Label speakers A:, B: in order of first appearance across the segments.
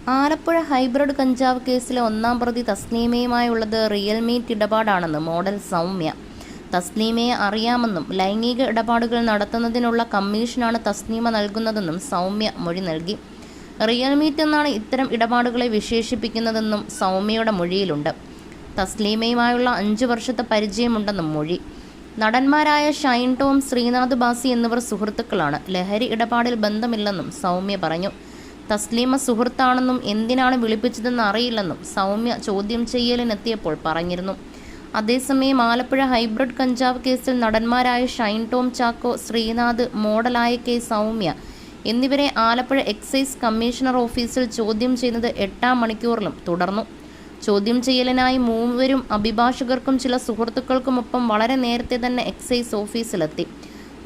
A: Alappuzha hybrid കഞ്ചാവ് കേസിലെ ഒന്നാം പ്രതി തസ്ലീമയുമായുള്ളത് റിയൽ മീറ്റ് ഇടപാടാണെന്ന് മോഡൽ സൗമ്യ. തസ്ലീമയെ അറിയാമെന്നും ലൈംഗിക ഇടപാടുകൾ നടത്തുന്നതിനുള്ള കമ്മീഷനാണ് തസ്ലീമ നൽകുന്നതെന്നും സൗമ്യ മൊഴി നൽകി. റിയൽ മീറ്റ് എന്നാണ് ഇത്തരം ഇടപാടുകളെ വിശേഷിപ്പിക്കുന്നതെന്നും സൗമ്യയുടെ മൊഴിയിലുണ്ട്. തസ്ലീമയുമായുള്ള 5 വർഷത്തെ പരിചയമുണ്ടെന്നും മൊഴി. നടന്മാരായ ഷൈൻ ടോം, ശ്രീനാഥ് ബാസി എന്നിവർ സുഹൃത്തുക്കളാണ്. ലഹരി ഇടപാടിൽ ബന്ധമില്ലെന്നും സൗമ്യ പറഞ്ഞു. തസ്ലീമ സുഹൃത്താണെന്നും എന്തിനാണ് വിളിപ്പിച്ചതെന്ന് അറിയില്ലെന്നും സൗമ്യ ചോദ്യം ചെയ്യലിനെത്തിയപ്പോൾ പറഞ്ഞിരുന്നു. അതേസമയം ആലപ്പുഴ ഹൈബ്രിഡ് കഞ്ചാവ് കേസിൽ നടന്മാരായ ഷൈൻ ടോം ചാക്കോ, ശ്രീനാഥ്, മോഡലായ കെ സൗമ്യ എന്നിവരെ ആലപ്പുഴ എക്സൈസ് കമ്മീഷണർ ഓഫീസിൽ ചോദ്യം ചെയ്യുന്നത് 8-ാം മണിക്കൂറിലും തുടർന്നു. ചോദ്യം ചെയ്യലിനായി മൂവരും അഭിഭാഷകർക്കും ചില സുഹൃത്തുക്കൾക്കുമൊപ്പം വളരെ നേരത്തെ തന്നെ എക്സൈസ് ഓഫീസിലെത്തി.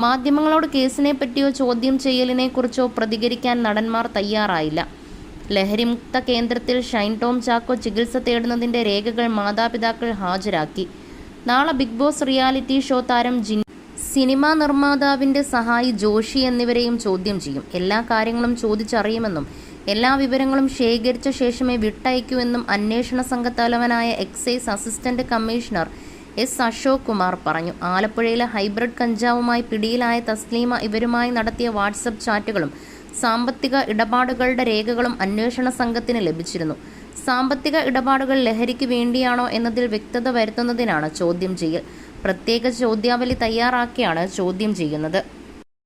A: മാധ്യമങ്ങളോട് കേസിനെപ്പറ്റിയോ ചോദ്യം ചെയ്യലിനെക്കുറിച്ചോ പ്രതികരിക്കാൻ നടന്മാർ തയ്യാറായില്ല. ലഹരിമുക്ത കേന്ദ്രത്തിൽ ഷൈൻ ടോം ചാക്കോ ചികിത്സ തേടുന്നതിൻ്റെ രേഖകൾ മാതാപിതാക്കൾ ഹാജരാക്കി. നാളെ ബിഗ് ബോസ് റിയാലിറ്റി ഷോ താരം സിനിമാ നിർമ്മാതാവിൻ്റെ സഹായി ജോഷി എന്നിവരെയും ചോദ്യം ചെയ്യും. എല്ലാ കാര്യങ്ങളും ചോദിച്ചറിയുമെന്നും എല്ലാ വിവരങ്ങളും ശേഖരിച്ച ശേഷമേ വിട്ടയക്കൂ എന്നും അന്വേഷണ സംഘത്തലവനായ excise assistant commissioner S Ashok Kumar പറഞ്ഞു. ആലപ്പുഴയിലെ ഹൈബ്രിഡ് കഞ്ചാവുമായി പിടിയിലായ തസ്ലീമ ഇവരുമായി നടത്തിയ വാട്സപ്പ് ചാറ്റുകളും സാമ്പത്തിക ഇടപാടുകളുടെ രേഖകളും അന്വേഷണ സംഘത്തിന് ലഭിച്ചിരുന്നു. സാമ്പത്തിക ഇടപാടുകൾ ലഹരിക്ക് വേണ്ടിയാണോ എന്നതിൽ വ്യക്തത വരുത്തുന്നതിനാണ് ചോദ്യം ചെയ്യൽ. പ്രത്യേക ചോദ്യാവലി തയ്യാറാക്കിയാണ് ചോദ്യം ചെയ്യുന്നത്.